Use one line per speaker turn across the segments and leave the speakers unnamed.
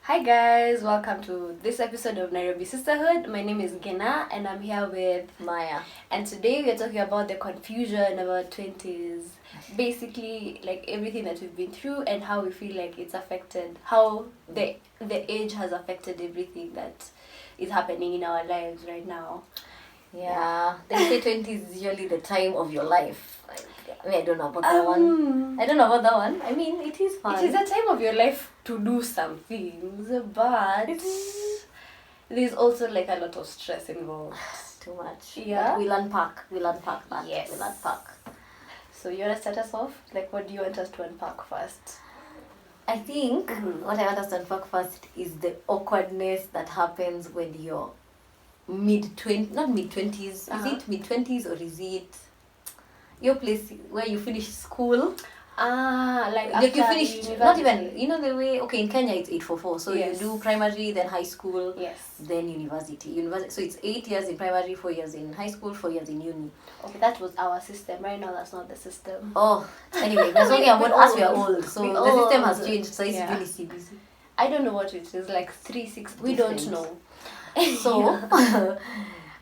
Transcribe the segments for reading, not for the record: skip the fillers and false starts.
Hi guys, welcome to this episode of Nairobi Sisterhood. My name is Gena and I'm here with
Maya.
And today we are talking about the confusion about 20s. Basically, like everything that we've been through and how we feel like it's affected, how the age has affected everything that is happening in our lives right now.
Yeah, they say 20s is usually the time of your life. I don't know about that one. I don't know about that one. I mean, it is fun.
It is a time of your life to do some things, but there's also like a lot of stress involved.
Too much.
Yeah.
But we'll unpack that.
Yes.
We'll unpack.
So you want to start us off? Like, what do you want us to unpack first?
I think what I want us to unpack first is the awkwardness that happens when you're not mid-20s. Is it mid-20s or is it your place where you finish school?
Like
you finish, not even, the way, okay, in Kenya it's 844, so
yes.
you do primary, then high school,
yes,
then university, so it's 8 years in primary, 4 years in high school, 4 years in uni.
Okay, that was our system. Right now that's not the system.
Oh, anyway, we're talking about us, we are old, so the system has changed, so it's really CBC.
I don't know what it is, like 3-6, we don't know.
So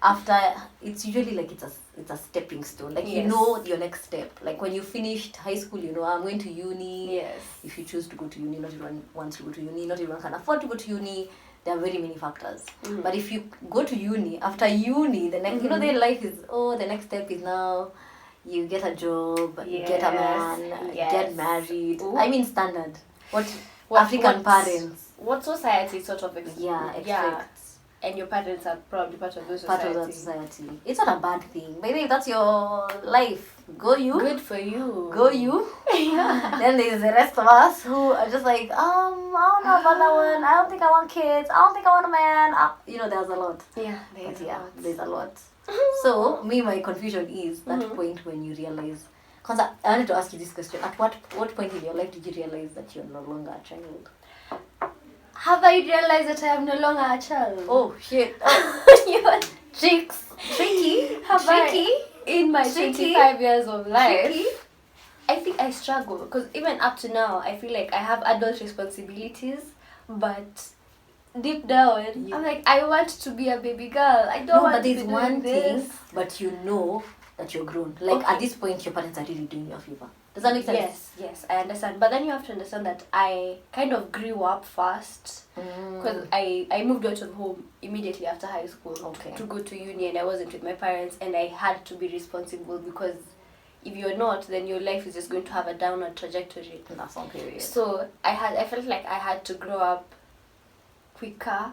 after, it's usually like it's a stepping stone, like you know your next step, like when you finished high school, I'm going to uni.
Yes,
if you choose to go to uni, not everyone wants to go to uni, not everyone can afford to go to uni, there are very many factors. But if you go to uni, after uni, the next their life is, the next step is now you get a job, get a man, get married. I mean standard what African parents,
what society sort of
expects.
And your parents are probably part of the society.
Part of that society. It's not a bad thing. Maybe if that's your life, go you.
Good for you.
Go you. Then there's the rest of us who are just like, I don't know about that one. I don't think I want kids. I don't think I want a man. There's a lot.
Yeah,
there's a lot. So, my confusion is that point when you realize. Because I wanted to ask you this question. At what point in your life did you realize that you're no longer a child?
Have I realized that I am no longer a child?
Oh, shit.
You're
tricky.
In my 25 years of life, I think I struggle. Because even up to now, I feel like I have adult responsibilities. But deep down, I'm like, I want to be a baby girl. I don't want to be doing
one
this.
Thing, but you know that you're grown. Like, at this point, your parents are really doing you a favor. Does that make sense?
Yes, I understand. But then you have to understand that I kind of grew up fast because I moved out of home immediately after high school to go to uni, and I wasn't with my parents, and I had to be responsible because if you're not, then your life is just going to have a downward trajectory.
That's one period.
So I felt like I had to grow up quicker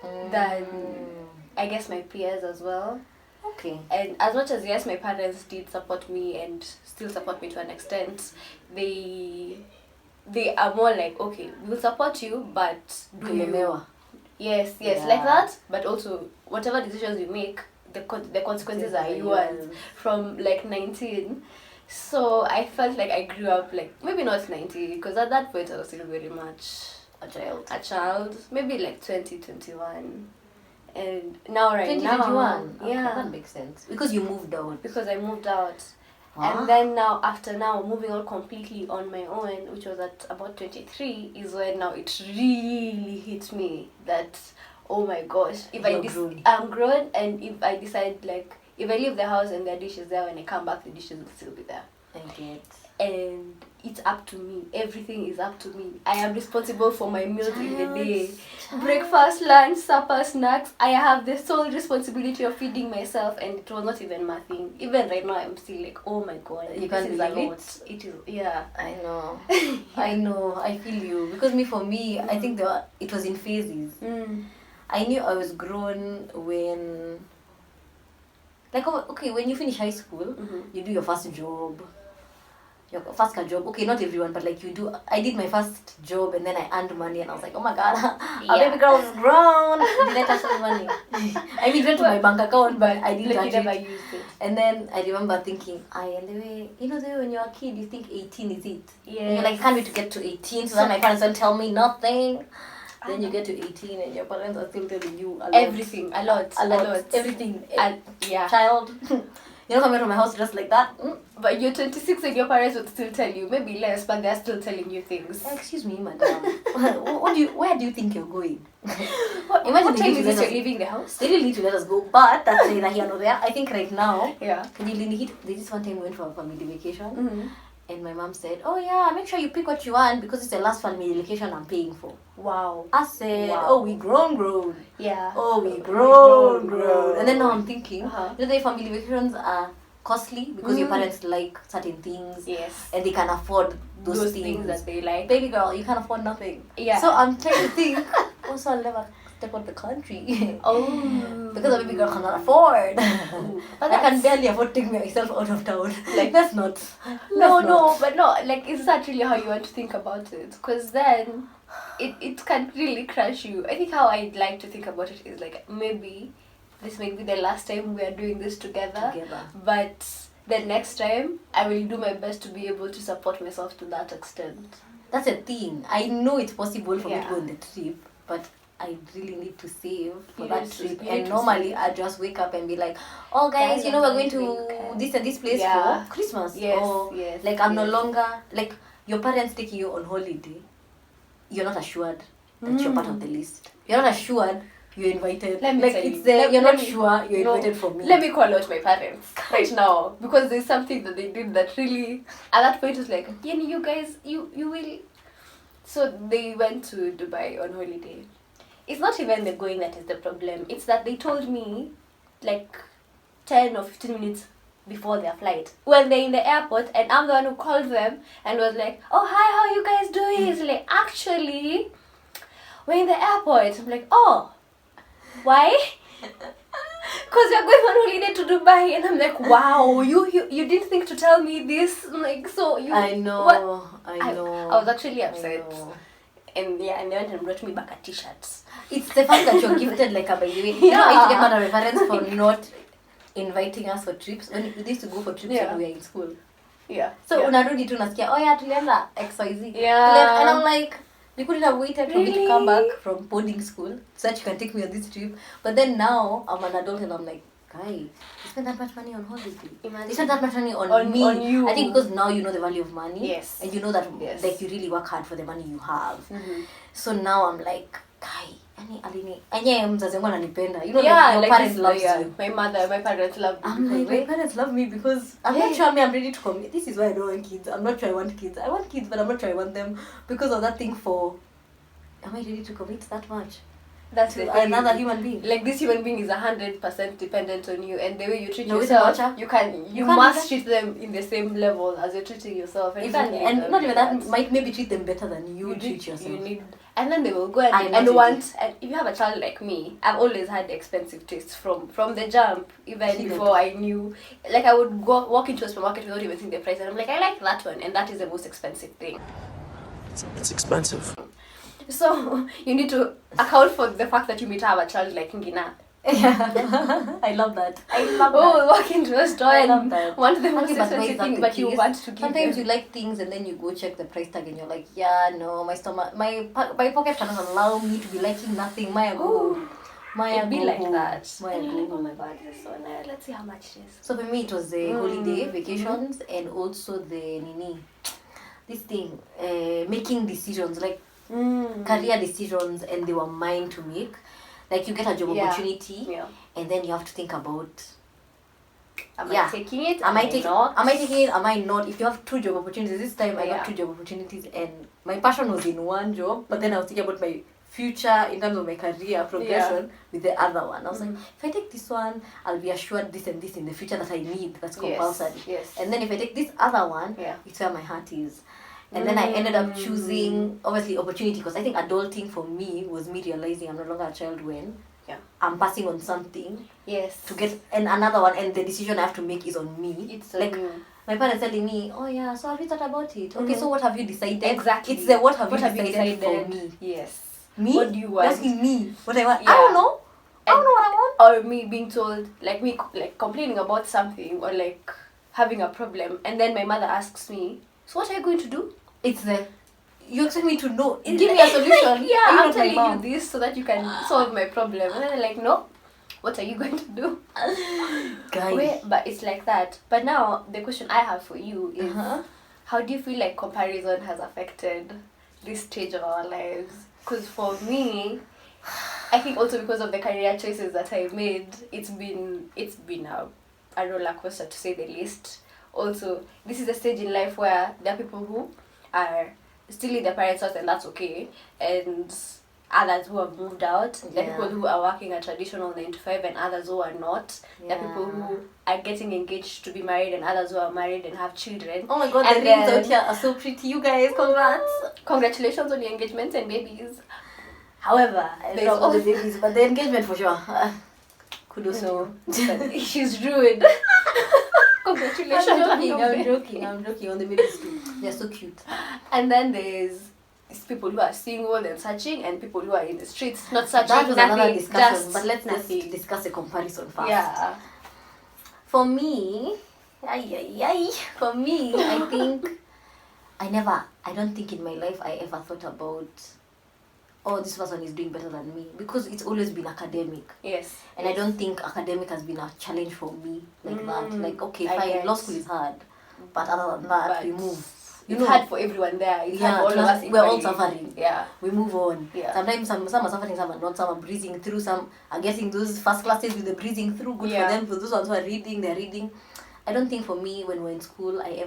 than I guess my peers as well.
Okay.
And as much as yes, my parents did support me and still support me to an extent, they are more like, okay, we'll support you, but do you? Yes, like that. But also, whatever decisions you make, the consequences are yours from like 19. So I felt like I grew up like maybe not 19 because at that point I was still very much a child, maybe like 2021. And now now,
that makes sense. Because you moved out.
Because I moved out. And then after moving out completely on my own, which was at about 23, is when now it really hit me that, oh my gosh, I'm grown, and if I decide, like, if I leave the house and there are dishes there, when I come back, the dishes will still be there. And it's up to me. Everything is up to me. I am responsible for my meals in the day. Breakfast, lunch, supper, snacks. I have the sole responsibility of feeding myself, and it was not even my thing. Even right now, I'm still like, oh my god,
you can't believe it.
It is, yeah.
I know. I feel you. Because for me, I think it was in phases. I knew I was grown when, like, okay, when you finish high school, you do your first job. Your first job, okay, not everyone, but like you do. I did my first job and then I earned money and I was like, oh my god, our baby girl is grown. Did I touch the money? I mean, it went to my bank account, but I didn't touch it.
Used it.
And then I remember thinking, and the way when you're a kid, you think 18 is it? Yeah. And you're like, can't wait to get to 18 so that my parents don't tell me nothing. Then you get to 18 and your parents are still telling you a lot.
Everything, a lot.
Everything.
Yeah.
Child. You're not coming to my house just like that.
But you're 26 and your parents would still tell you, maybe less, but they're still telling you things.
Excuse me, madam. Where do you think you're going?
What time is it you're leaving the house?
They didn't need to let us go, but that's neither here nor there. I think right now,
Yeah.
can you lean it? This one time we went for a family vacation,
Mm-hmm.
and my mom said, "Oh yeah, make sure you pick what you want because it's the last family vacation I'm paying for."
Wow.
I said,
Wow.
"Oh, we grown.
Yeah.
Oh, we grown. And then now I'm thinking,
Uh-huh.
you know, the family vacations are costly because your parents like certain things,
Yes.
and they can afford those
things that they like.
Baby girl, you can afford nothing.
Yeah.
So I'm trying to think. Also, I'll never step out the country.
Oh.
Because a baby girl cannot afford.
But
I can
that's-
barely afford taking myself out of town. Like that's not.
But no, like, is that really how you want to think about it? Because then it can really crush you. I think how I'd like to think about it is like, maybe this may be the last time we are doing this together. But the next time I will do my best to be able to support myself to that extent.
That's a thing. I know it's possible for me to
Yeah.
go on the trip, but I really need to save for
You
that
need to-
trip.
you
And
need to
normally
save.
I just wake up and be like, "Oh guys,
Guys,
you know
I'm
we're going
going
to
to
this and this place
Yeah.
for Christmas."
Yes,
Or
yes,
like I'm no
yes.
longer like your parents taking you on holiday. You're not assured that you're part of the list. You're not assured you're invited.
Let me
like
tell
it's
you.
there. You're not
me-
sure you're
no,
invited for me.
Let me call out my parents right now, because there's something that they did that really, at that point, was like, Jenny, you guys, you will. So they went to Dubai on holiday. It's not even the going that is the problem. It's that they told me, like, 10 or 15 minutes before their flight, when they're in the airport, and I'm the one who called them and was like, "Oh hi, how you guys doing?" It's like, actually, we're in the airport. I'm like, "Oh, why?" Because we're going on holiday to Dubai. And I'm like, "Wow, you didn't think to tell me this?" I'm like, so you.
I know.
What?
I know.
I was actually
I
upset.
know.
And yeah, and they went and brought me back a t-shirt.
It's the fact that you're gifted like a baby. You know, I used to get mad at my parents for not inviting us for trips. When we used to go for trips when we were in school.
Yeah.
So
yeah.
unarudi tu nasikia, "Oh yeah, tulienda XYZ."
Yeah.
And I'm like, you couldn't have waited for me to come
Really?
back from boarding school so that you can take me on this trip. But then now I'm an adult and I'm like, guy, you spend that much money on holiday.
Imagine.
You spend that much money on me.
On you.
I think because now you know the value of money.
Yes.
And you know that
Yes.
like you really work hard for the money you have.
Mm-hmm.
So now I'm like, guy, anye mzazi wangu ananipenda. You know,
Yeah,
like your
like
parents
this,
love
yeah.
you.
My parents love me.
I'm like, my parents love me because I'm not sure I'm ready to commit. This is why I don't want kids. I'm not sure I want kids. I want kids, but I'm not sure I want them because of that thing for, am I ready to commit that much
That's
to
the thing.
another human being?
Like, this human being is 100% dependent on you, and the way you treat
No,
yourself,
Wacha.
you
can't
must
do
treat them in the same level as you're treating yourself. And, you can't leave
And
them
not
like
even that, might maybe treat them better than you treat yourself.
You need, and then they will go
I'm not
and
ready.
want. And if you have a child like me, I've always had expensive tastes from the jump. Even before I knew, like, I would walk into a supermarket without even seeing the price, and I'm like, I like that one, and that is the most expensive thing.
It's expensive.
So you need to account for the fact that you may have a child like Ngina.
Yeah. I love that.
Walk into a store
I love
and
that.
want the most
Okay, but why is
expensive
that
thing,
the
but you
case?
want to give
Sometimes
them.
you like things and then you go check the price tag and you're like, yeah, no, my stomach, my pocket cannot allow me to be liking nothing. Maya go. Maya
It'd be
go
like
home.
that.
Maya
And
go
you're like, oh my
home.
god, this is so nice. Let's see how much it is.
So for me, it was the holiday vacations and also the this thing, making decisions, like career decisions, and they were mine to make. Like, you get a job opportunity,
Yeah.
and then you have to think about,
Am I taking it?
Am I taking it? Am I not? If you have 2 job opportunities, this time I got 2 job opportunities, and my passion was in one job, but then I was thinking about my future in terms of my career progression with the other one. I was like, if I take this one, I'll be assured this and this in the future that I need. That's compulsory.
Yes.
And then if I take this other one, it's where my heart is. And then I ended up choosing, obviously, opportunity, because I think adulting for me was me realizing I'm no longer a child when I'm passing on something to get another one, and the decision I have to make is on me.
It's
like
on you.
My parents telling me, oh yeah, so have you thought about it? Okay, so what have you decided?
Exactly.
It's the what have you decided for me.
Yes.
Me?
What do you want?
Asking me what I want.
Yeah.
I don't know. I don't know what I want.
Or me being told, like, me like complaining about something, or like having a problem, and then my mother asks me, so what are you going to do?
It's the, you expect me to know. Give me a solution.
Yeah,
Are you
I'm
not my
telling
mom?
you this so that you can solve my problem. And then they're like, no, what are you going to do?
Guys.
But it's like that. But now the question I have for you is, how do you feel like comparison has affected this stage of our lives? Because for me, I think also because of the career choices that I made, it's been a roller coaster, to say the least. Also, this is a stage in life where there are people who are still in their parents' house, and that's okay, and others who have moved out. There are people who are working a traditional 9 to 5, and others who are not. There are people who are getting engaged to be married, and others who are married and have children.
Oh my god,
and
the rings out here are so pretty, you guys. Congrats.
Congratulations on your engagements and babies. However,
There's all the babies, but the engagement for sure. Kudos to you.
She's ruined. Congratulations on your
I'm
baby.
joking on the babies too. They're so cute.
And then there's people who are single and searching, and people who are in the streets not searching.
That was another discussion,
just
but let's
nothing.
just discuss a comparison first.
Yeah.
For me, for me, I think I don't think in my life I ever thought about, oh, this person is doing better than me, because it's always been academic.
Yes.
And I don't think academic has been a challenge for me like that. Like, okay,
I
fine,
get.
Law school is hard, but other than that,
But
we move.
It's hard for everyone there. It's hard for all of us.
we're all
equally.
suffering.
Yeah.
We move on.
Yeah.
Sometimes some are suffering, some are not. Some are breezing through. Some are getting those first classes with the breezing through. Good for them. For those ones who are reading, they're reading. I don't think for me, when we're in school, I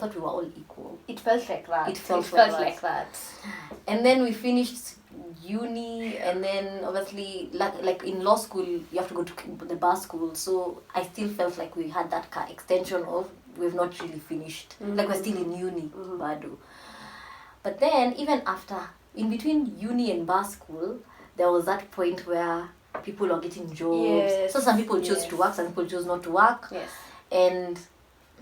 thought we were all equal.
It felt like that.
It felt
like that.
And then we finished uni, and then obviously, like in law school, you have to go to the bar school. So I still felt like we had that extension of we've not really finished. Like we're still in uni, Bado. But then, even after, in between uni and bar school, there was that point where people are getting jobs.
Yes.
So some people chose to work, some people chose not to work.
Yes.
And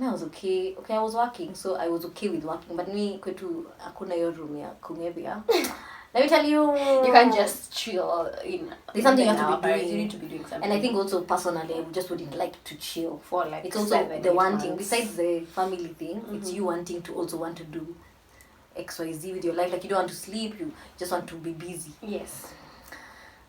I was okay. I was working, so I was okay with working. But me, kwetu hakuna hiyo room ya kungebia. Let me tell you,
you can't just chill in.
There's something you
in
have to
our
be
parents.
doing.
You need to be doing something.
And I think also personally, I just wouldn't like to chill.
for like
It's also
7,
the
8
one
months.
thing, besides the family thing, it's you wanting to also want to do XYZ with your life. Like, you don't want to sleep, you just want to be busy.
Yes.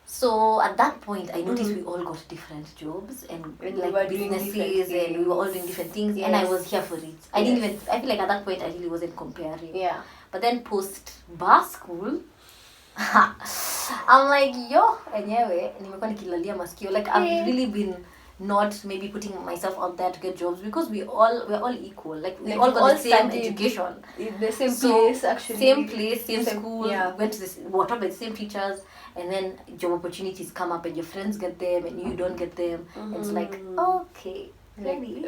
So at that point, I noticed we all got different jobs and
And we
like
were doing
businesses,
different
and we were all doing different things. And I
Yes.
was here for it. I feel like at that point I really wasn't comparing.
Yeah.
But then post bar school, I'm like, yo, enyewe, nimekuwa nikilalia masikio. Like, I've really been not maybe putting myself out there to get jobs, because we're all equal. Like, we all got the same education.
In the same
So,
place, actually.
same place, same school,
Yeah.
went to whatever, the same teachers, and then job opportunities come up and your friends get them and you don't get them. And it's like, okay, really?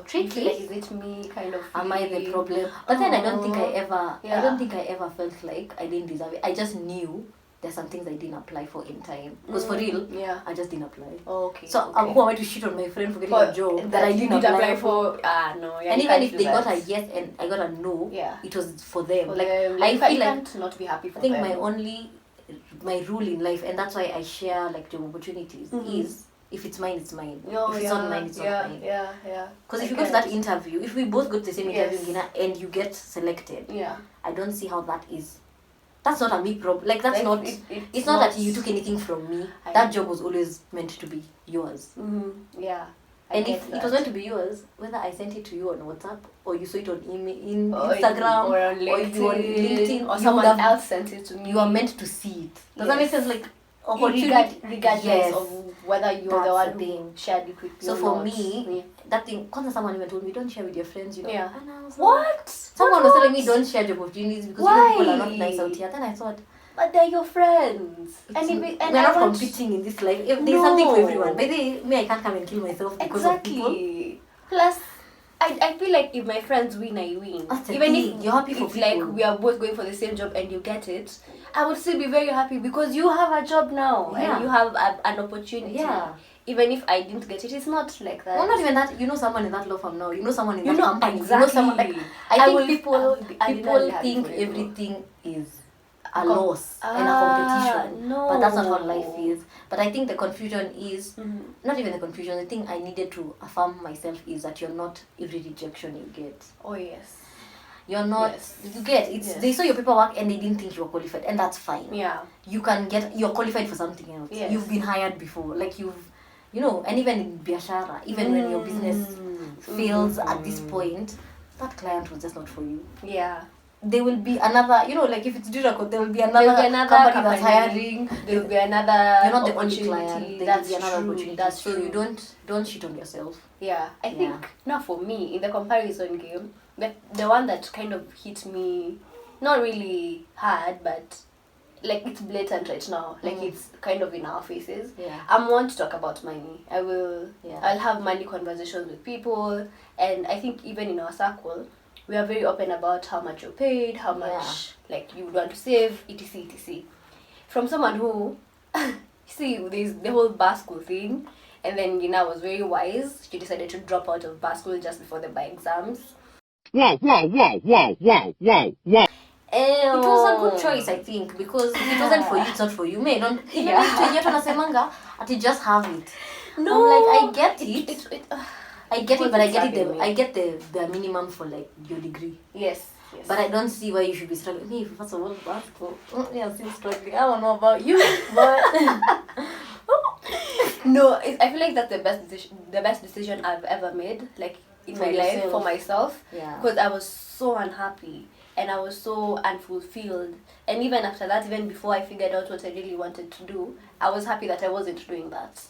Tricky. Like, is it me kind of?
Am I the
feeling?
problem? But then I don't think I
Yeah.
don't think I ever felt like I didn't deserve it. I just knew there's some things I didn't apply for in time. Because for real,
Yeah.
I just didn't apply.
Okay.
So who am I to shit on my friend for getting a job that I
you
didn't apply for?
No. Yeah,
And
you
even
can't
if
do
they
that.
got a yes and I got a no,
Yeah.
it was for them.
For
Like,
them,
I
you
feel like
can't not be happy for
I think
them.
my rule in life, and that's why I share like job opportunities, is if it's mine, it's mine.
Oh,
if it's not mine, it's not mine.
Yeah.
Because
I
if you go to
get
that interview, if we both go to the same
Yes.
interview and you get selected,
Yeah.
I don't see how that is. That's not a me problem. Like, that's
Like,
not. It's not that you took anything from me.
I
That
know.
job was always meant to be yours.
Yeah. I
And
get
if
that.
it was meant to be yours, whether I sent it to you on WhatsApp or you saw it on in
Or
Instagram
or on
or you on LinkedIn,
or
you
someone
would have-
else sent it to me.
you are meant to see it. Does that make
Yes.
sense? Like, opportunity.
regardless
Yes.
of whether you're
That's
the one
the
who
thing.
shared it with me.
So
or
for
not.
me, that thing, because someone even told me, don't share with your friends, you know.
Yeah.
And I was like,
What?
someone was telling me don't share job opportunities because you know people are not
Why?
nice out here. Then I thought,
But they're your friends,
we're
I
not
want-
competing in this life. If there's something for
No.
everyone. By the way, me, I can't come and kill myself because of people.
Exactly. Plus, I feel like if my friends win, I win.
That's the
Even
thing.
if
You're happy for
if like
people.
we are both going for the same job and you get it, I would still be very happy because you have a job now
Yeah.
and you have an opportunity.
Yeah.
Even if I didn't get it, it's not like that.
Well, not even that. You know someone in that law firm now. You know someone in
You
that
know
company.
exactly.
You know someone. Like, I
will-
think
I will be
people
really happy
think
for you.
everything is a
Com-
loss and a competition.
No.
But that's not how life is. But I think the confusion is
Mhm.
not even the confusion. The thing I needed to affirm myself is that you're not every rejection you get.
Oh yes.
You're not.
Yes.
You get it's.
Yes.
They saw your paperwork and they didn't think you were qualified, and that's fine.
Yeah.
You can get. You're qualified for something else.
Yes.
You've been hired before. Like you know, and even in biashara, even when your business fails at this point, that client was just not for you.
Yeah.
There will be another, you know, like if it's Duracell, there will be
There will
another,
be another
company that's hiring.
There will be another
You're not the only
opportunity.
client. There
That's
will be another
true.
opportunity.
That's
so
true.
you don't shit on yourself.
Yeah, I think now for me in the comparison game, the one that kind of hit me, not really hard, but like it's blatant right now. Like it's kind of in our faces.
Yeah.
I'm one to talk about money. I will.
Yeah.
I'll have money conversations with people, and I think even in our circle, we are very open about how much you're paid, how much like you want to save, etc. etc. From someone who, see, there's the whole bar school thing, and then Gina was very wise. She decided to drop out of bar school just before the bar exams.
Wow, wow, wow, wow, wow, wow, wow.
It was a good choice, I think, because if it wasn't for you, it's not for you. May don't even if you nasemanga, ati just have it.
No,
I'm like, I get it. I get it, but I get
exactly.
I get the minimum for like your degree.
Yes.
But I don't see why you should be struggling. Hey, first of all, basketball. Yeah, still struggling. I don't know about you, but
no, I feel like that's the best decision I've ever made, like in
For
my life
yourself.
for myself.
Yeah.
Because I was so unhappy and I was so unfulfilled. And even after that, even before I figured out what I really wanted to do, I was happy that I wasn't doing that.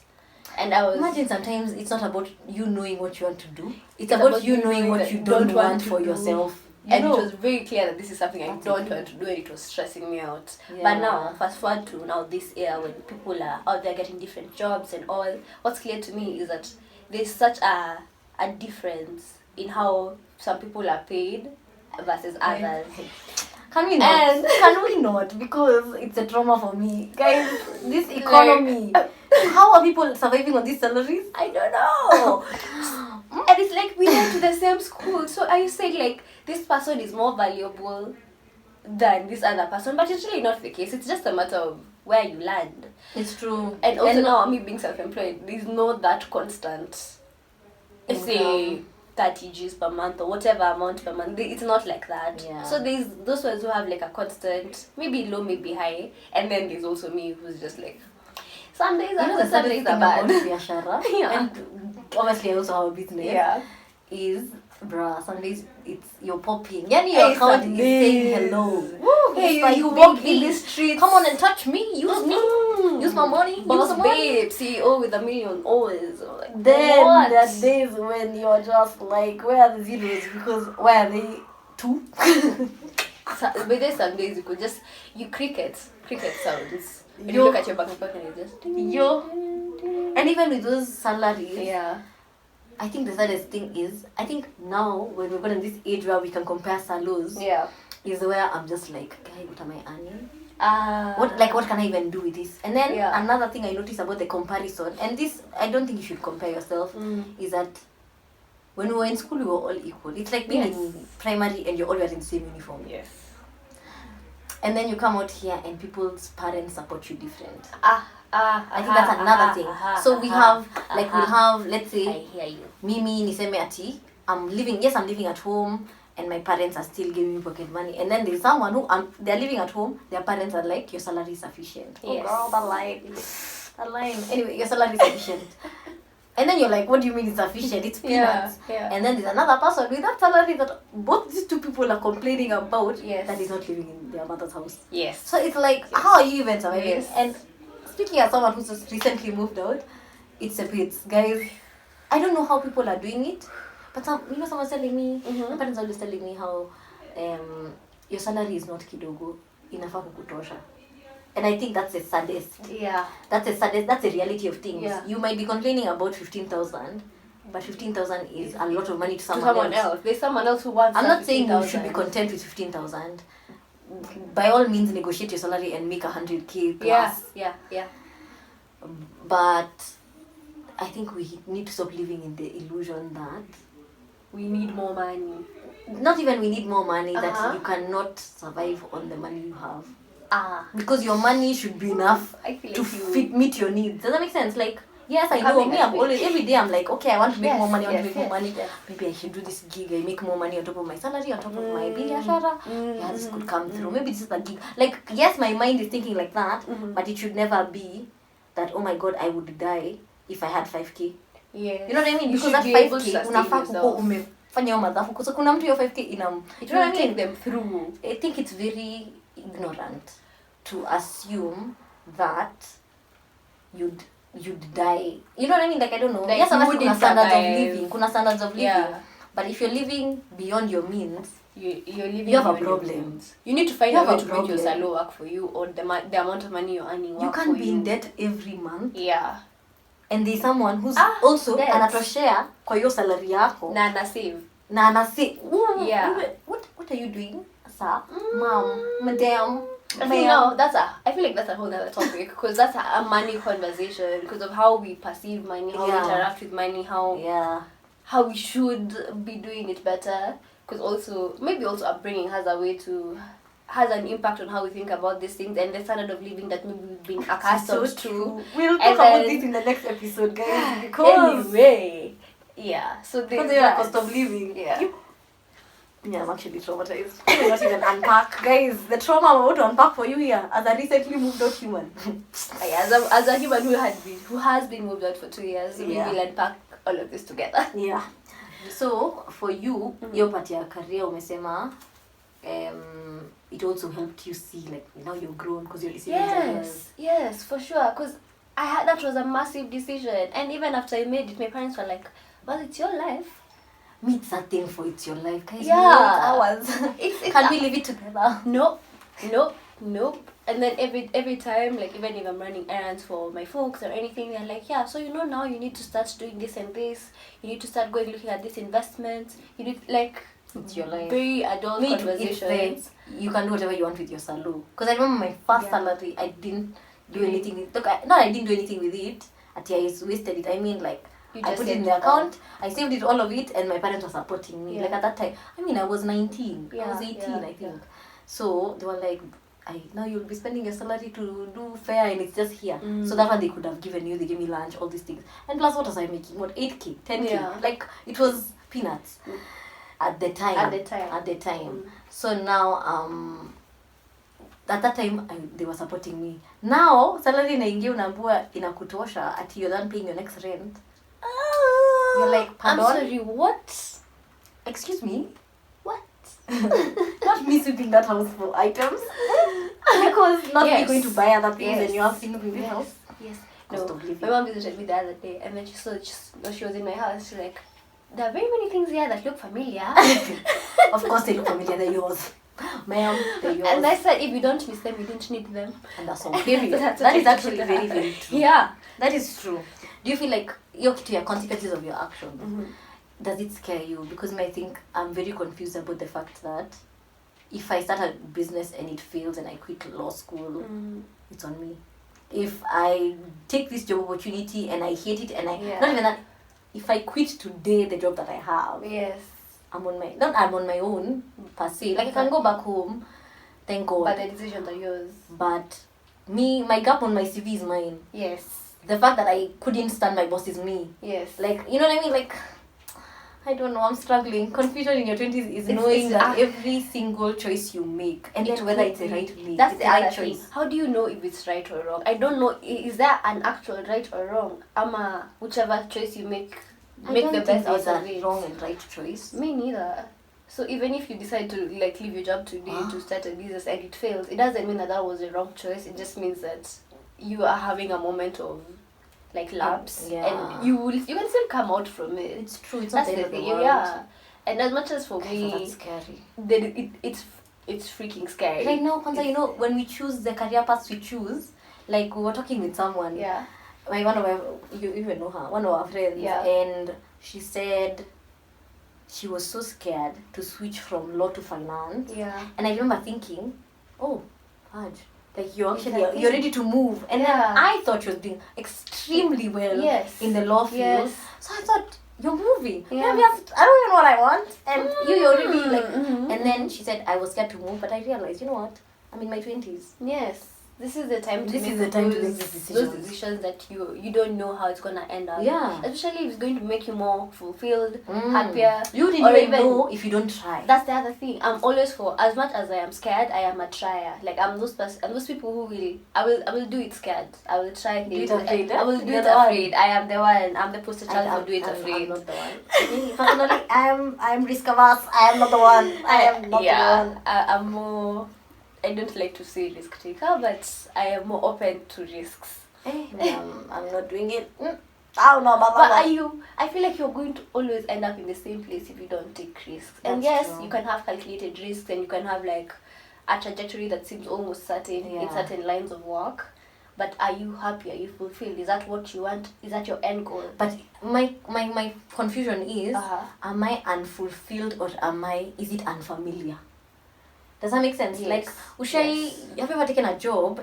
And I was
imagine sometimes it's not about you knowing what you want to do. It's about you knowing what you don't want for yourself.
And it was very clear that this is something I don't want to do, and it was stressing me out.
Yeah.
But now, fast forward to now this era when people are out there getting different jobs and all, what's clear to me is that there's such a difference in how some people are paid versus others.
Can we not? Can we not? Because it's a trauma for me. Guys, this economy. How are people surviving on these salaries?
I don't know. And it's like we went to the same school. So are you saying like this person is more valuable than this other person? But it's really not the case. It's just a matter of where you land.
It's true.
And also now me being self-employed, there's not that constant, let's say 30 G's per month or whatever amount per month. It's not like that.
Yeah.
So there's those ones who have like a constant, maybe low, maybe high. And then there's also me who's just like, some days are good, some days are bad.
Biashara,
Yeah.
and obviously I also have a business.
Yeah.
Is bruh, some days it's you're popping. Yani your account is saying hello. Woo,
Hey,
it's like
you walk
big
in the
things.
streets.
Come on and touch me. Use me. Use my money. Use
Boss
the money.
babe, CEO with a million always. Like,
Then
what?
there are days when you're just like, where are the zeros? Because where are they? 2?
But there's some days you cricket sounds. And
Yo.
you look at your bank account and you just
Yo. And even with those salaries,
yeah.
I think the saddest thing is, I think now when we're in this age where we can compare salos,
Yeah.
is where I'm just like, guy, what am I earning? What can I even do with this? And then another thing I noticed about the comparison, and this I don't think you should compare yourself, is that when we were in school we were all equal. It's like being in primary and you're all wearing the same uniform.
Yes.
And then you come out here and people's parents support you different.
I
think that's another thing. So we have like we'll have, let's say,
I hear you.
Mimi niseme ati I'm living at home and my parents are still giving me pocket money. And then there's someone who they're living at home, their parents are like, your salary is sufficient.
Yes.
Oh girl, that line. Anyway, your salary is sufficient. And then you're like, what do you mean it's sufficient? It's peanuts.
Yeah.
And then there's another person with that salary that both these two people are complaining about that is not living in their mother's house.
Yes.
So it's like, how are you even surviving?
Yes.
And speaking as someone who's just recently moved out, it separates. Guys, I don't know how people are doing it, but someone's telling me, my parents are always telling me how your salary is not kidogo, inafaa kukutosha. And I think that's the saddest.
Yeah.
That's the reality of things.
Yeah.
You might be complaining about 15,000, but 15,000 is a lot of money to someone else.
There's someone else who wants.
I'm not saying you should be content with 15,000. By all means, negotiate your salary and make 100k plus.
Yeah.
But I think we need to stop living in the illusion that
we need more money.
Not even we need more money, that you cannot survive on the money you have. Because your money should be enough to meet your needs. Does that make sense? Like, yes, I know me. I'm always every day. I'm like, okay, I want to make more money. I want to make more money. Maybe I should do this gig. I make more money on top of my salary, on top of my biashara. Yeah, this could come through. Maybe this is a gig. Like, yes, my mind is thinking like that, but it should never be that. Oh my God, I would die if I had 5k.
Yes.
You know what I mean?
You
Because
should
that
be able to
5k
sustain
unafaa kuko
yourself.
umefanya hiyo madhafu. So kuna mtu hiyo 5k
It
you know
will
what I
take
mean?
them through.
I think it's very ignorant to assume that you'd die. You know what I mean? Like, I don't know.
Like,
Yes,
you
obviously kuna
wouldn't
standards of
survive.
living. Kuna standards of living.
Yeah.
But if you're living beyond your means,
You're living.
You have a
beyond your
problem.
means. You need to find
You
a
have
way
a
to make your
problem.
salary work for you, or the amount of money you're earning work
you
for
can't be
you.
in debt every month.
Yeah.
And there's someone who's
Ah,
also
debt.
anatoshare kwa hiyo salary yako.
Na save.
Na anase,
Yeah.
what are you doing, sir? Mom, madam,
I feel like that's a whole other topic, because that's a money conversation, because of how we perceive money, how we
Yeah.
interact with money, how we should be doing it better, because maybe also upbringing has an impact on how we think about these things and the standard of living that maybe we've been accustomed to.
We'll talk
And
about
then-
this in the next episode, guys. Because
Anyway, yeah. So there's
the
that.
cost of living.
Yeah.
Yeah, I'm actually traumatized. I will not even unpack, guys. The trauma I'm about to unpack for you here, as a recently moved out human.
As a human who has been moved out for 2 years, we
Yeah.
will unpack all of this together.
Yeah. So for you, your part ya career umesema, it also helped you see like now you're grown because you're receiving
Yes, for sure. Because that was a massive decision, and even after I made it, my parents were like, "Well, it's your life."
Meet that thing for it's your life, guys.
Yeah.
No, it's ours.
It's
Can we live it together?
Nope. And then every time, like even if I'm running errands for my folks or anything, they're like, "Yeah, so now you need to start doing this and this. You need to start looking at this investment. You need like."
It's your life.
Very adult conversations.
You can do whatever you want with your salary. Because I remember my first salary, I didn't do anything with it. I didn't do anything with it. I wasted it. I mean, like,
You
I
just
put it in
saved
the
it
account. I saved it, all of it, and my parents were supporting me.
Yeah.
Like, at that time, I was 19. I was
Yeah,
18,
yeah,
I think.
yeah.
So, they were like, now you'll be spending your salary to do fair, and it's just here. So that one they could have given you. They gave me lunch, all these things. And plus, what was I making? What, 8K, 10K?
Yeah.
Like, it was peanuts. At the time. So now, at that time, they were supporting me. Now, salary inaingia unaambiwa inakutosha at you're done paying your next rent. You're like,
I'm
pardon?
sorry, what?
Excuse me?
What?
Not me sweeping that house for items. Because not me
Yes.
going to buy other things
Yes.
and you have things in the house.
Yes.
Cost
No,
of living.
my mom visited me the other day, and then she was in my house. She's like, "There are very many things here that look familiar."
Of course they look familiar, they're yours. Ma'am, they're yours.
And I said, if you don't miss them, you don't need them.
And that's all. Period.
That's
That is
okay.
actually very, very true.
Yeah.
That is true. Do you feel like your consequences of your actions? Does it scare you? Because I think I'm very confused about the fact that if I start a business and it fails and I quit law school, it's on me. If I take this job opportunity and I hate it and not even that, if I quit today the job that I have,
Yes.
I'm on my own per se. Like I can go back home, thank God.
But the decisions are yours.
But my gap on my CV is mine.
Yes.
The fact that I couldn't stand my boss is me.
Yes.
Like, you know what I mean? Like, I don't know, I'm struggling. Confusion in your 20s is knowing that every single choice you make, and then whether it's the right way.
That's
it's
the other
right
thing.
choice.
How do you know if it's right or wrong? I don't know. Is there an actual right or wrong? Whichever choice you make
I
the
don't
best
think
out
there's
of
a
it.
wrong and right choice.
Me neither. So even if you decide to like leave your job today to start a business and it fails, it doesn't mean that was the wrong choice. It just means that you are having a moment of like lapse, and you can still come out from it.
It's true. It's
That's
not the
the
end of the
thing.
world.
Yeah. And as much as for
So
me,
that's scary.
it's freaking scary.
Right now, Kwanza, when we choose the career paths we choose, like we were talking with someone.
Yeah.
Like you even know her, one of our friends, and she said she was so scared to switch from law to finance.
Yeah.
And I remember thinking, oh, Fudge, like you're
Exactly.
you're ready to move. And then I thought she was doing extremely well in the law field.
Yes.
So I thought, you're moving.
Yeah.
Maybe I don't even know what I want. And you're already like, and then she said I was scared to move, but I realized, you know what? I'm in my 20s.
Yes. this is the time to
This
make
is the time to
those,
make these
those
decisions.
decisions that you don't know how it's gonna end up.
Yeah.
Especially if it's going to make you more fulfilled, happier.
You didn't
or
even know if you don't try.
That's the other thing. I'm always for, as much as I am scared, I am a trier. Like I'm those people who will I will do it scared. I will try
Do it afraid.
I will do
You're
it
the one.
afraid. I am the one. I'm the poster child for do it
I'm
afraid.
not the one. Personally, I'm risk averse. I am not the one. I am not the one.
I'm more. I don't like to say risk taker, but I am more open to risks.
I'm not doing it. I don't know about
But
that.
I feel like you're going to always end up in the same place if you don't take risks. And
That's
yes,
true.
you can have calculated risks and you can have like a trajectory that seems almost certain in
Yeah.
certain lines of work. But are you happy? Are you fulfilled? Is that what you want? Is that your end goal?
But my confusion is,
Uh-huh.
am I unfulfilled or is it unfamiliar? Does that make sense?
Yes.
Like,
Yes.
have you ever taken a job,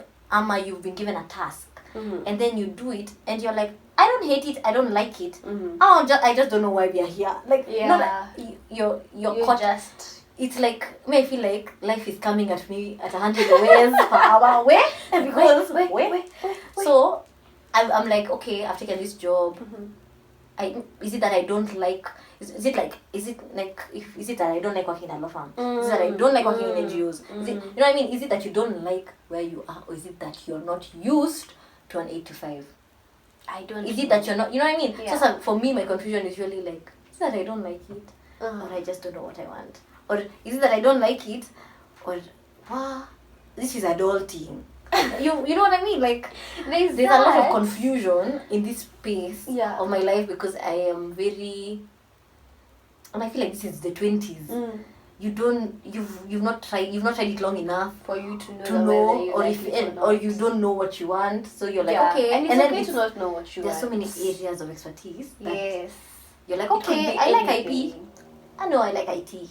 you've been given a task,
Mm-hmm.
and then you do it, and you're like, I don't hate it, I don't like it.
Mm-hmm.
I just don't know why we are here. Like,
Yeah.
you're
You
caught.
just
It's like, I feel like life is coming at me at 100 ways per hour. Because
wait.
So I'm like, okay, I've taken this job.
Mm-hmm.
Is it that I don't like? Is it that I don't like working in a law firm? Is it that I don't like working in NGOs? Is it, you know what I mean? Is it that you don't like where you are, or is it that you're not used to an 8 to 5?
I don't.
Is it that you're not? You know what I mean?
Yeah.
So for me, my confusion is really like, is it that I don't like it,
Uh-huh.
or I just don't know what I want, or is it that I don't like it, or wow, this is adulting. You know what I mean? Like, there's a lot of
that.
confusion in this space
Yeah.
of my life because I am very, and I feel like this is the 20s. You've not tried it long enough
For you to know,
to
whether
know,
you
or
like
if
it
or you don't know what you want, so you're like,
Yeah.
okay,
and it's
then
okay to not know what you
there's
want.
so many areas of expertise that
Yes.
you're like,
It could
okay,
be
I like
anything.
IP. I know I like IT.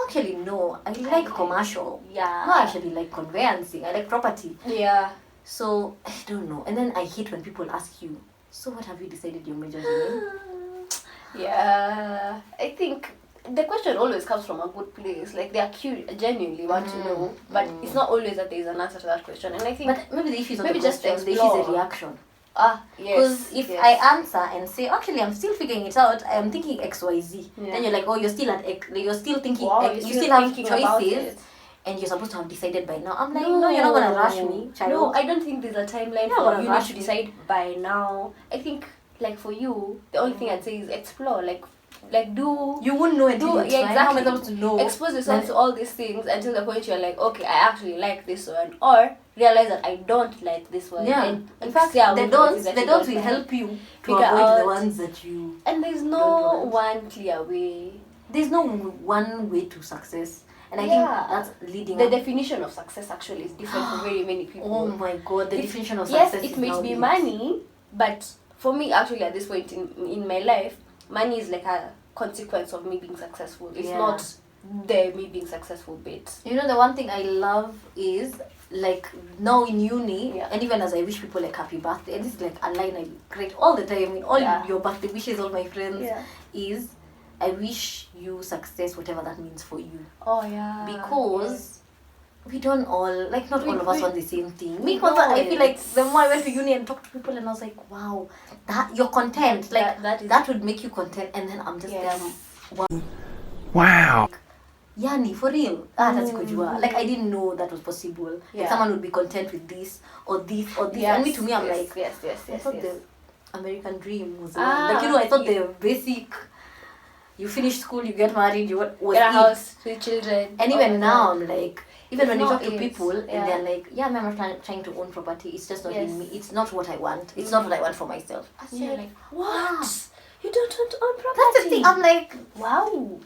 Actually, no, I like commercial.
Yeah.
No, I actually like conveyancing. I like property.
Yeah.
So I don't know. And then I hate when people ask you, so what have you decided your major in?
Yeah. I think the question always comes from a good place. Like they are curious, genuinely want to know, but it's not always that there is an answer to that question. And I think
But maybe the issue is not
Maybe
the
just
question, the issue is
explore.
the reaction.
yes.
Because if
yes.
I answer and say, actually, I'm still figuring it out, I am thinking XYZ,
Yeah.
then you're like, oh, you're still at X, you're still thinking,
Wow,
X,
you're
you
still
still have
thinking about
choices,
it.
and you're supposed to have decided by now. I'm like, no, you're not gonna rush me, child.
No, I don't think there's a timeline
You're not
for
gonna
you need
rush
to
me.
decide by now. I think like for you, the only thing I'd say is explore. Like do
You wouldn't know until you try.
yeah,
How am I
exactly.
supposed to know?
Expose yourself
Then-
to all these things until the point you're like, okay, I actually like this one, or realize that I don't like this one.
Yeah.
And
In fact,
stay away
the
from the
don'ts,
things that
the
you
don'ts
don't
will
like.
help you to
Figure
avoid the
out-
ones that you.
And there's
don't
no
want.
one clear way.
There's no one way to success, and I
Yeah.
think that's leading.
The
up.
definition of success actually is different for very many people.
Oh my god, the
It's-
definition of
yes,
success.
it
is
may
now
be
this.
money, but for me, actually, at this point in my life, money is like a consequence of me being successful. It's
Yeah.
not the me being successful bit.
You know, the one thing I love is like now in uni,
Yeah.
and even as I wish people like happy birthday, and this is like a line I create all the time in all
Yeah.
your birthday wishes, all my friends,
Yeah.
is I wish you success, whatever that means for you.
Oh yeah.
Because we don't all, like not all of us want the same thing. Me,
we
because I feel like
don't.
the more I went to uni and talked to people, and I was like, wow, that you're content. Like
that is
would make you content, and then I'm just
Yes.
there.
Wow.
Yani, for real. That's kujua. Like I didn't know that was possible. Like
Yeah.
someone would be content with this or this or this.
Yes,
And me, to me, I'm
yes,
like,
yes.
I thought the American dream was
Ah,
like, you know, I thought
yeah.
the basic, you finish school, you get married, you was
get a
it.
house, 3 children.
And
oh
even
my
now,
God.
I'm like, even
It's
when you
not
talk to
it.
people
Yeah.
and they're like, yeah, I'm not trying to own property. It's just not
Yes.
in me. It's not what I want. It's not what I want for myself. I
Yeah,
said,
like
wow.
what? You don't want to own property?
That's the thing. I'm like,
wow.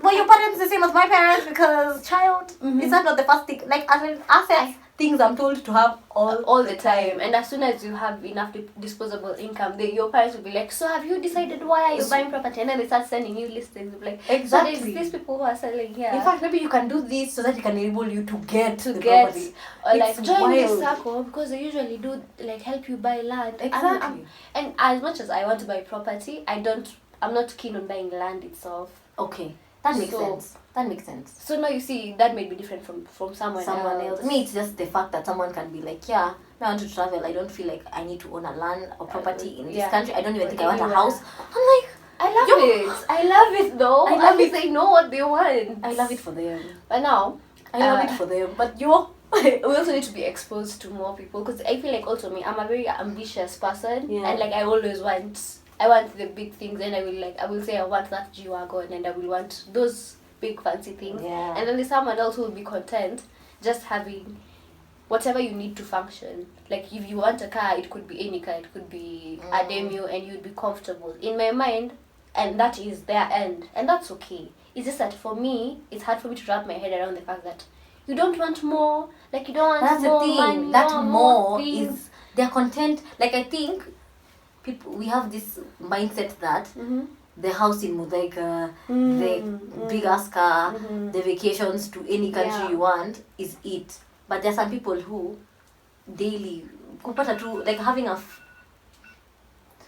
well, your parents the same as my parents because child,
Mhm.
is that not the first thing? Like as in assets, things I'm told to have
all the time. And as soon as you have enough disposable income, your parents will be like, so have you decided why are you buying property? And then they start sending you listings. They'll be like,
Exactly.
so there's these people who are selling here.
In fact, maybe you can do this so that it can enable you to get the
get
property.
or like
It's
join this
wild.
circle because they usually do like help you buy land.
Exactly.
And as much as I want to buy property, I'm not keen on buying land itself.
Okay. That makes sense. That makes sense.
So now you see, that may be different from someone else.
Me, it's just the fact that someone can be like, yeah, I want to travel. I don't feel like I need to own a land or property in this country. I don't even think I want a house. I'm like,
I love it though. I love it. They know what they want.
I love it for them.
But now,
I love it for them. But
we also need to be exposed to more people, because I feel like also me, I'm a very ambitious person, and like I always want the big things, and I will say I want that G-Wagon, and I will want those big fancy things, and then there's someone else who will be content just having whatever you need to function. Like if you want a car, it could be any car, it could be a Demio, and you'd be comfortable. In my mind, and that is their end, and that's okay. It's just that for me, it's hard for me to wrap my head around the fact that you don't want more, like you don't want
that's
more
the thing.
money,
That more
things.
is they're content. Like I think we have this mindset that the house in Mudaika, the big ass car, the vacations to any country you want is it. But there are some people who daily like having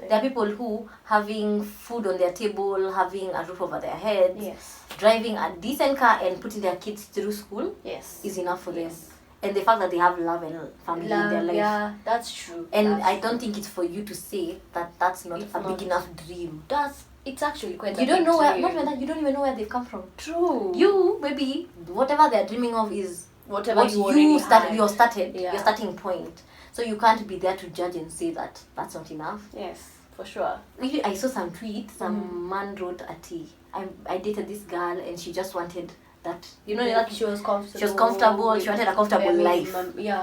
there are people who having food on their table, having a roof over their heads, driving a decent car and putting their kids through school is enough for them. And the fact that they have love and family in their life.
Yeah, that's true.
And I don't think it's for you to say that that's not big enough dream.
It's actually quite
you don't know where, not even that, you don't even know where they've come from.
True.
You, maybe, whatever they're dreaming of is
whatever
what
you started,
your starting point. So you can't be there to judge and say that that's not enough.
Yes, for sure.
I saw some tweets, some man wrote a tea. I dated this girl and she just wanted that, like
she was comfortable.
She was comfortable, she wanted a comfortable life.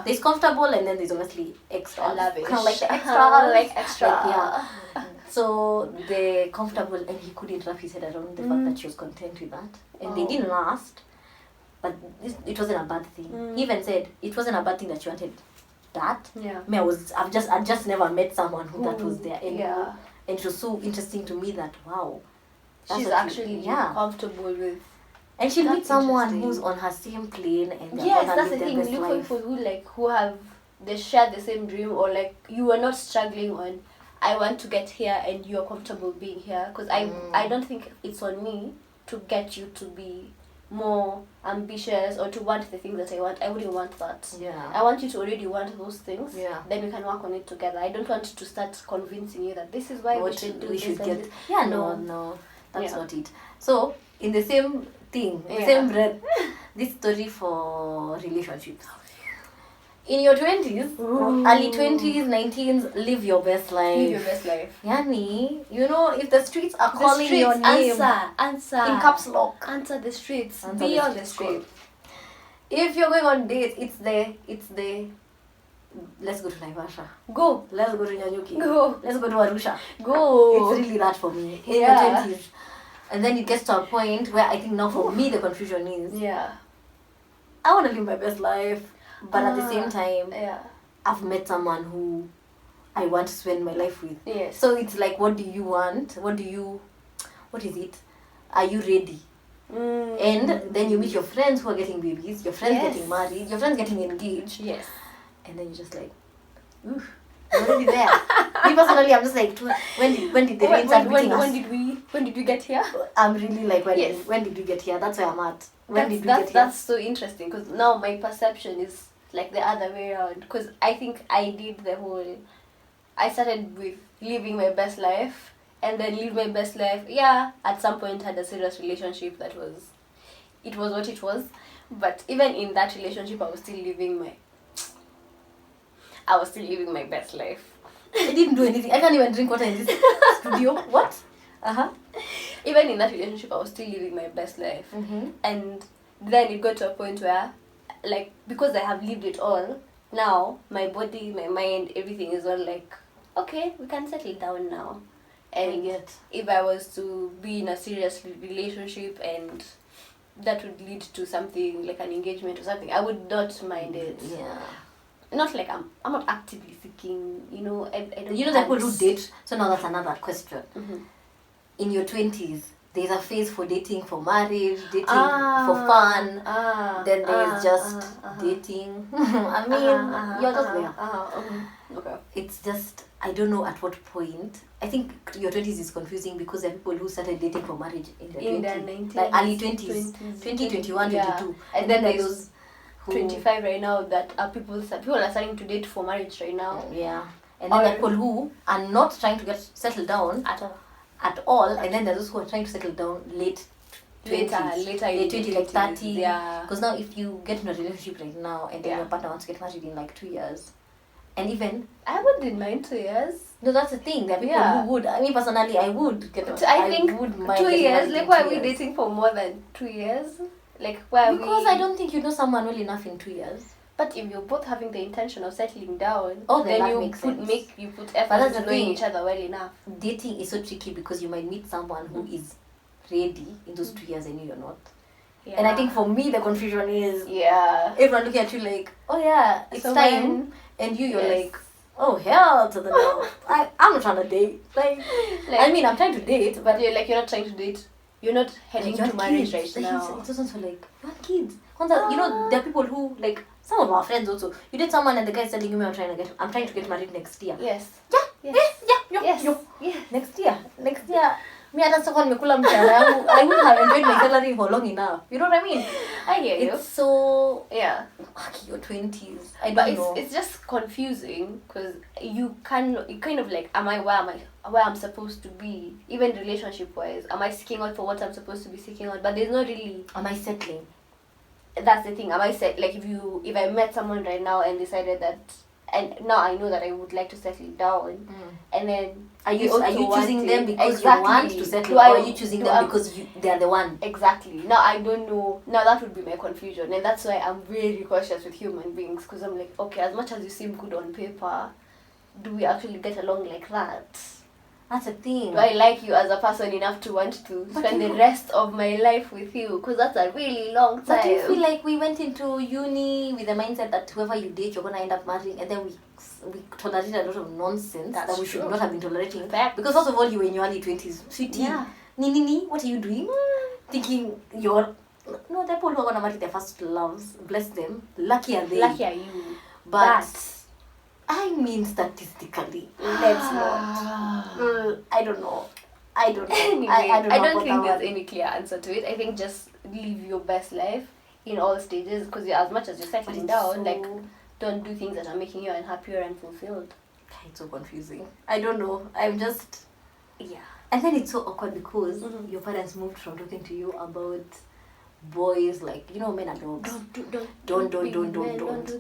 There's comfortable and then there's obviously extra.
I love it.
Kind of like the extra.
Like extra.
Like, so the comfortable, and he couldn't wrap his head around the fact that she was content with that. And they didn't last. But it wasn't a bad thing. He even said it wasn't a bad thing that she wanted that.
Yeah.
I mean, I just never met someone who that was there. And it was so interesting to me that
she's actually comfortable with.
And she'll meet someone who's on her same plane and
that's the thing. Look for people they share the same dream, or like you are not struggling on I want to get here and you're comfortable being here, because I don't think it's on me to get you to be more ambitious or to want the things that I want. I wouldn't want that. I want you to already want those things. Then we can work on it together. I don't want to start convincing you that this is why we should do this.
No, that's not it. So in the same thing, the same breath, this story for relationships. In your 20s, early 20s, 19s, live your best life.
Live your best life.
Yani, if the streets are calling your name,
answer
in caps lock.
Answer the streets. Be on the street.
If you're going on dates, it's the let's go to Naivasha.
Go.
Let's go to Nyanyuki.
Go.
Let's go to Arusha.
Go.
It's really that for me. In your 20s. And then it gets to a point where I think now for me the confusion is I want to live my best life. But at the same time, I've met someone who I want to spend my life with.
Yes.
So it's like, what do you want? What is it? Are you ready? And then you meet your friends who are getting babies, your friends getting married, your friends getting engaged.
Yes.
And then you're just like, ooh, I'm already there. Me personally, I'm just like, when did the rain start beating us?
When did we get here?
I'm really like, when did we get here? That's where I'm at.
That's so interesting, because now my perception is like the other way around, because I think I started with living my best life, and then live my best life, at some point had a serious relationship that was what it was, but even in that relationship I was still living my best life.
I didn't do anything. I can't even drink water in this studio. What?
Even in that relationship I was still living my best life. And then it got to a point where, like, because I have lived it all, now my body, my mind, everything is all like, okay, we can settle down now. And if I was to be in a serious relationship and that would lead to something like an engagement or something, I would not mind it. Not like I'm not actively seeking, I don't
the people who date. So now that's another question. In your 20s, there's a phase for dating for marriage, dating for fun. Then there's just dating. I mean, you're just there.
Okay.
it's just, I don't know at what point. I think your 20s is confusing because there are people who started dating for marriage in their 20s. Like early 20s. 20, 21, 22.
And then
there's
those 25 right now that are people are starting to date for marriage right now.
Yeah. And then there are people who are not trying to get settled down at all. And then there's those who are trying to settle down late 20, like 30.
Yeah.
Because now if you get in a relationship right now and then your partner wants to get married in like 2 years, and even
I wouldn't mind 2 years.
No, that's the thing. There are people who would. I mean, personally, I would get.
I think
would mind
2 years. Like, why are we
years.
dating for more than 2 years? Like, why?
Because I don't think you know someone well enough in 2 years.
But if you're both having the intention of settling down,
then
you
makes
put
sense.
you put effort into knowing each other well enough.
Dating is so tricky because you might meet someone who is ready in those 2 years and you're not.
Yeah.
And I think for me the confusion is everyone looking at you like, oh yeah, it's
so
time, and you're like, oh hell to the no. I'm not trying to date. Like I mean, I'm trying to date, but
you're not trying to date. You're not heading to marriage right now.
It's also like, you want kids. You know, there are people who, like, some of our friends also, you date someone and the guy is telling you, I'm trying to get married next year.
Yes.
Next year. Me hata sasa nimekula mshahara yangu. I would have enjoyed my salary for long enough. You know what I mean?
I hear you.
It's so your 20s. I don't know.
It's just confusing because you kind of like, am I where I'm supposed to be, even relationship wise? Am I seeking out for what I'm supposed to be seeking out? But there's not really.
Am I settling?
That's the thing. Am I set? Like if I met someone right now and decided that, and now I know that I would like to settle down, and then
are you choosing them because you want to settle, or are you choosing them because they are the one?
Exactly. Now I don't know. Now that would be my confusion, and that's why I'm very cautious with human beings, because I'm like, okay, as much as you seem good on paper, do we actually get along like that?
That's a thing.
Do I like you as a person enough to want to spend the rest of my life with you? Because that's a really long time.
But do you feel like we went into uni with the mindset that whoever you date, you're going to end up marrying, and then we tolerated a lot of nonsense that we should not have been tolerating? Because first of all, you were in your early 20s. Sweetie, Nini, what are you doing? Thinking you're... No, the people who are going to marry their first loves, bless them. Lucky are they.
Lucky are you.
But I mean, statistically, let's not. I don't know.
Anyway,
I
don't think there's any clear answer to it. I think just live your best life in all stages, because as much as you're settling down, like, don't do things that are making you unhappy or unfulfilled.
It's so confusing. I don't know. I'm just... Yeah. And then it's so awkward because your parents moved from talking to you about boys, like, you know, men and dogs. Don't do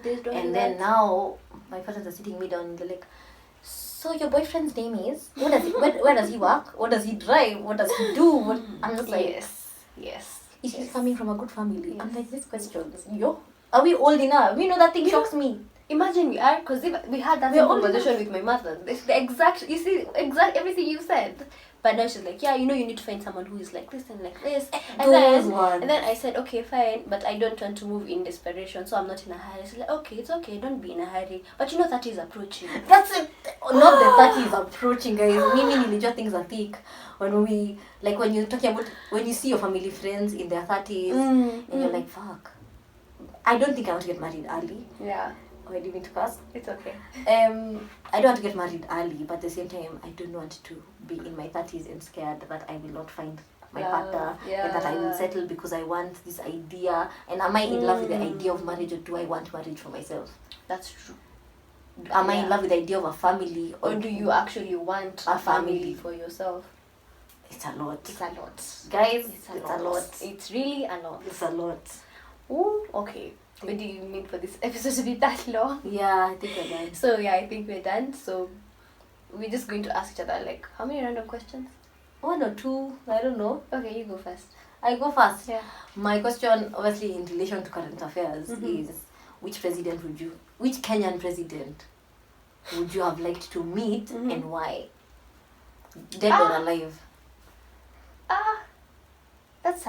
this, and then now my parents are sitting me down and they're like, so your boyfriend's name is, what does he, where does he work, what does he drive, what does he do? I'm just like,
yes
is he coming from a good family? I'm like, these questions, are we old enough? You know, that thing shocks me.
Imagine we are, because we had that conversation with my mother. It's the exact everything you said. But now she's like, yeah, you know, you need to find someone who is like this and like this. And then I said, okay, fine, but I don't want to move in desperation, so I'm not in a hurry. She's like, okay, it's okay, don't be in a hurry. But you know, 30 is approaching.
That's it. Not the 30 is approaching, guys. Mimi nilijua things are thick. When you're talking about, when you see your family friends in their 30s, and you're like, fuck. I don't think I want to get married early.
Yeah.
Oh, I didn't mean to curse.
It's okay.
I don't want to get married early, but at the same time, I don't want to be in my 30s and scared that I will not find my partner and that I will settle because I want this idea. And am I in love with the idea of marriage, or do I want marriage for myself?
That's true.
Am I in love with the idea of a family,
or do you actually want a family for yourself?
It's a lot.
It's a lot.
Guys,
it's a lot. It's really a lot.
It's a lot.
Ooh, okay. What do you mean for this episode to be that long?
Yeah, I think we're done.
So yeah, I think we're done. So we're just going to ask each other, like, how many random questions?
1 or 2, I don't know.
Okay, you go first.
I go first.
Yeah.
My question, obviously in relation to current affairs, is which Kenyan president would you have liked to meet and why? Dead or alive?
That's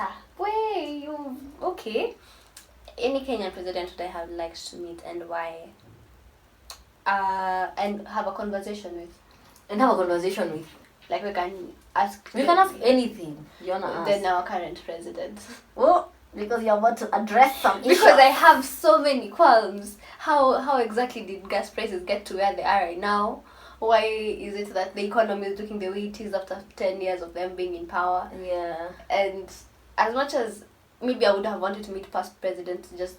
okay. Any Kenyan president would I have liked to meet and why? And have a conversation with. Like we can ask
anything.
Then our current president.
Well, Because you're about to address some issues.
Because I have so many qualms. How exactly did gas prices get to where they are right now? Why is it that the economy is looking the way it is after 10 years of them being in power?
Yeah.
And as much as maybe I would have wanted to meet past presidents to just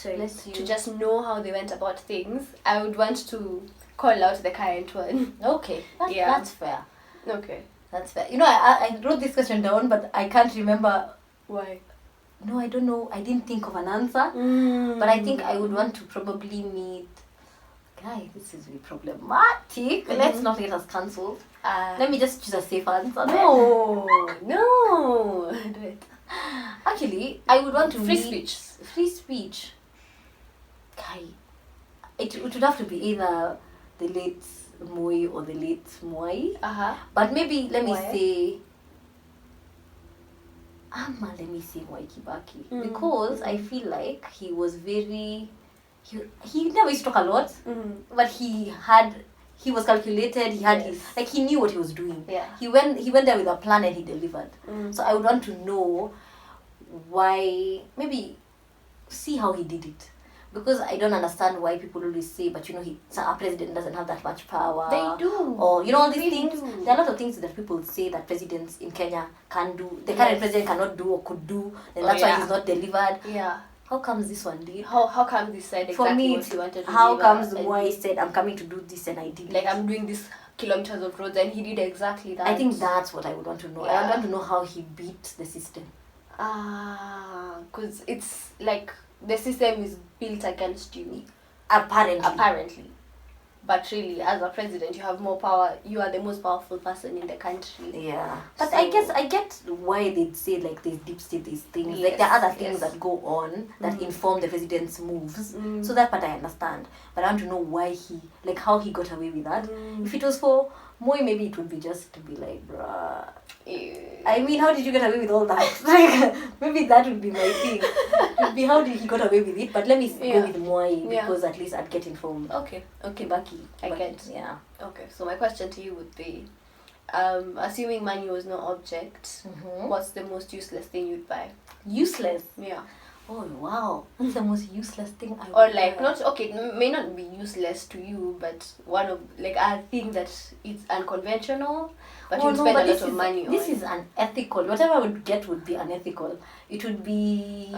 to just know how they went about things, I would want to call out the current one.
Okay. That's fair.
Okay.
That's fair. You know, I wrote this question down, but I can't remember.
Why?
No, I don't know. I didn't think of an answer. But I think I would want to probably meet... Guy, this is really problematic. Let's not get us cancelled. Let me just choose a safe answer.
No. Do it.
Actually, I would want to
Free
meet...
speech.
Free speech. Guy, it would have to be either the late Moi or the late Mwai. But maybe, let me say Mwai Kibaki. Because I feel like he was very... He never used to talk a lot, but he was calculated. He had he knew what he was doing.
Yeah.
He went there with a plan and he delivered. So I would want to know why, maybe see how he did it, because I don't understand why people always say, but our president doesn't have that much power.
They do.
Or all these
They
things.
do.
There are a lot of things that people say that presidents in Kenya can do. The current president cannot do or could do, and that's why he's not delivered.
Yeah.
How comes this one did?
How come this said exactly
For me,
what you wanted to
how
deliver
comes
and
Moi
do?
said, I'm coming to do this and I did
Like,
it.
I'm doing this kilometers of roads and he did exactly that.
I think that's what I would want to know. I
Yeah.
would want to know how he beat the system.
Because it's like the system is built against you.
Apparently.
But really, as a president, you have more power. You are the most powerful person in the country.
Yeah. But
So-
I get why they'd say like there's deep state, these things. Like there are other things that go on that inform the president's moves. So that part I understand. But I want to know why how he got away with that. If it was for Moi, maybe it would be just to be like, bruh. I mean, how did you get away with all that? Like, maybe that would be my thing. It would be how did he got away with it? But let me go with Moi because at least I'd get informed.
Okay.
Kibaki.
I get.
Yeah.
Okay, so my question to you would be, assuming money was no object, what's the most useless thing you'd buy?
Useless?
Yeah.
Oh, wow. That's the most useless thing I would
Or like,
buy.
not, okay, it may not be useless to you, but one of, like, a thing that it's unconventional, but you spend a lot of money on.
This is unethical. Whatever I would get would be unethical. It would be...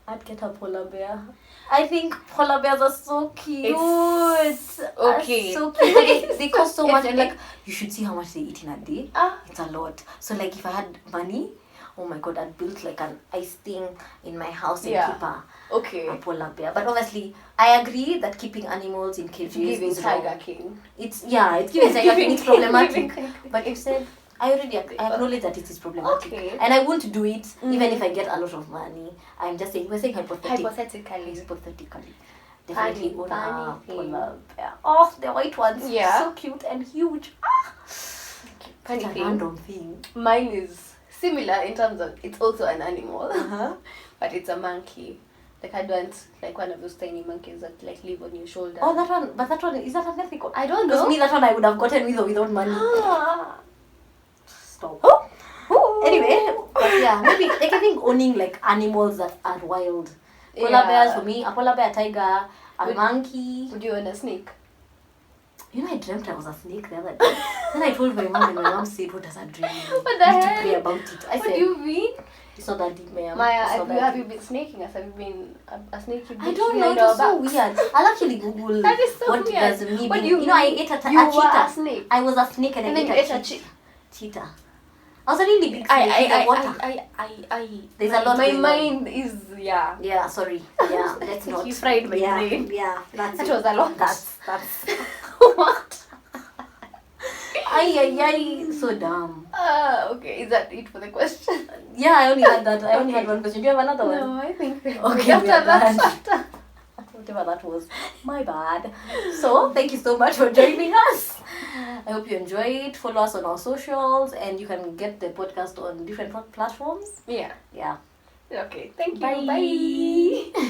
I'd get a polar bear. I think polar bears are so cute.
Okay.
So cute. They cost so much. And
like-
like, you should see how much they eat in a day. It's a lot. So like, if I had money, oh my god, I'd build like an ice thing in my house and keep a polar bear. But obviously, I agree that keeping animals in cages
Giving
is
Tiger
wrong.
King.
It's giving Tiger King. It's problematic.
Giving-
But you said, I acknowledge that it is problematic.
Okay.
And I won't do it even if I get a lot of money. I'm just saying, we're saying hypothetically.
Hypothetically.
Definitely own a
Funny thing.
polar bear. Oh, the white ones.
Yeah.
So cute and huge.
Funny
It's a
thing.
random thing.
Mine is similar in terms of, it's also an animal, but it's a monkey. Like, I don't like one of those tiny monkeys that like live on your shoulder.
Oh, that one. But that one, is that unethical?
I don't
Because
know.
me, that one I would have gotten with or without money. Stop. Anyway, but yeah, maybe like I think owning like animals that are wild. Polar bears for me, a polar bear, a tiger, a monkey.
Would you own a snake?
You know, I dreamt I was a snake the other day. Then I told my mom, and my mom said, "What does a dream mean?
What the
You need to
hell?
pray about it." I
What
said,
do you mean?
"It's not that deep, ma'am."
Maya,
It's not that
have
deep."
you been snaking us? Have you been a snaky bitch
I don't know.
behind
It was
our
so
backs?
weird. I'll actually Google
That is so
what
weird.
does me
What
being-
do you
You know, I
mean?
ate a
You were
cheetah.
a snake.
I was a snake and
And
I
then you
ate
ate
a
a
cheetah. I was a really big snake in the water. There's a lot
My
going on.
mind is, yeah.
Yeah, sorry. Yeah, let's not.
You fried my
yeah,
brain.
Yeah, that's
That
it.
was a lot.
That's
What?
ay, so dumb.
Okay, is that it for the question?
Yeah, I only had that. I only had one question. Do you have another one?
No, I think
Okay,
after
we are
that,
done. Whatever that was, my bad. So, thank you so much for joining us. I hope you enjoyed. Follow us on our socials, and you can get the podcast on different platforms.
Yeah.
Yeah.
Okay, thank you.
Bye.
Bye.